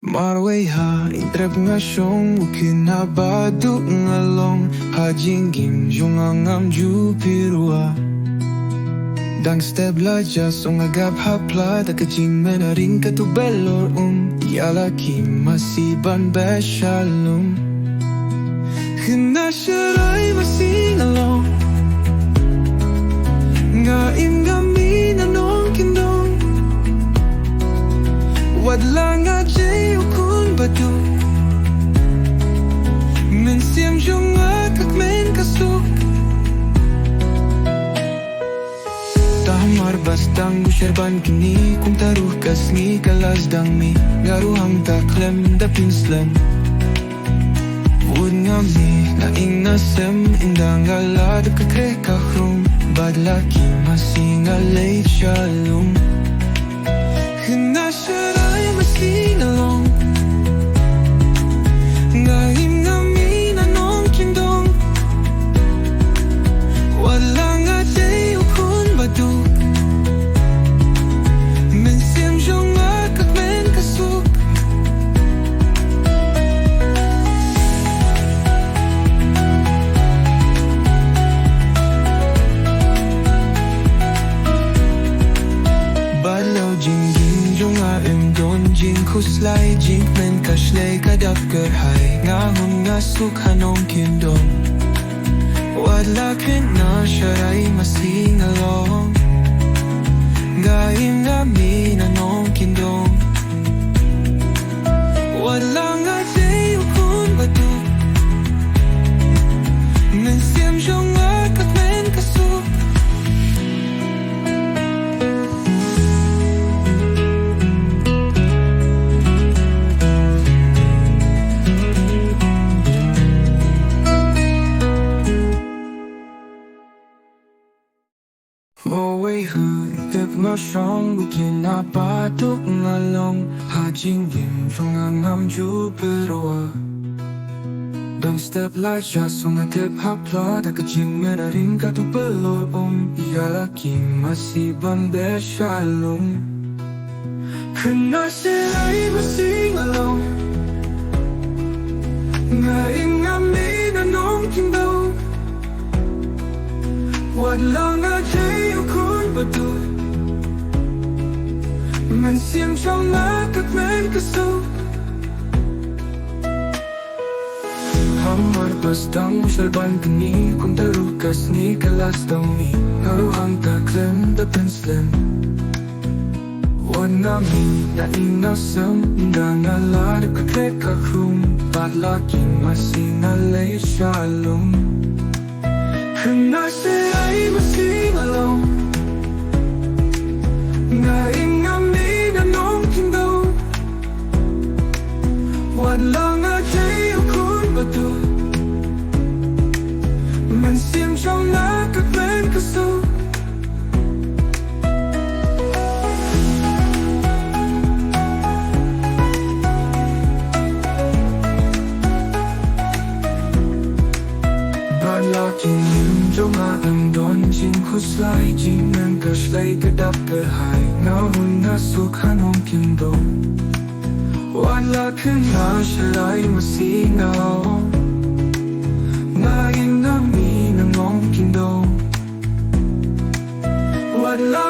Marwei trep nga shong kinabado nga long jingim jonga ngam pyrwa Dangstep la jasong agap hapla da Jingkmen ryngkat belor Iala Masi ban shalom Khynnah Sharai Masi along ngam nongkyndong wadla nga khun badu Mynsiem jonga kmen kasuk hammar sdang kynih Kumta sngi sdang hangta khlem pynslem ngam Mynsiem Ynda Iala khrum badla Masi late shalom Khynnah Sharai Masi along ngam nongkyndong wadla nga khun badu Mynsiem jonga kmen kasuk jingim jonga kuslay Jingkmen kashlay kadap gerhay nga suk nongkyndong wadla Khynnah Sharai Masi along nongkyndong wadla nga khun badu Mynsiem jonga kmen kasuk Marwei trep nga shong kinabado nga long jingim jonga ngam pyrwa Dangstep la jasong thep hapla da Jingkmen ryngkat belor Iala Masi ban shalom Khynnah Sharai Masi along ngam nongkyndong wadla nga khun badu Mynsiem jonga kmen kasuk hammar sdang ban Kumta sngi sdang hangta khlem pynslem Mynsiem Ynda Iala khrum badla Masi late shalom Khynnah Sharai Masi along ngam nongkyndong wadla nga khun badu Mynsiem jonga kmen kasuk jingim jonga kuslay Jingkmen kashlay kadap gerhay nga suk nongkyndong wadla Khynnah Sharai Masi along ngam nongkyndong wadla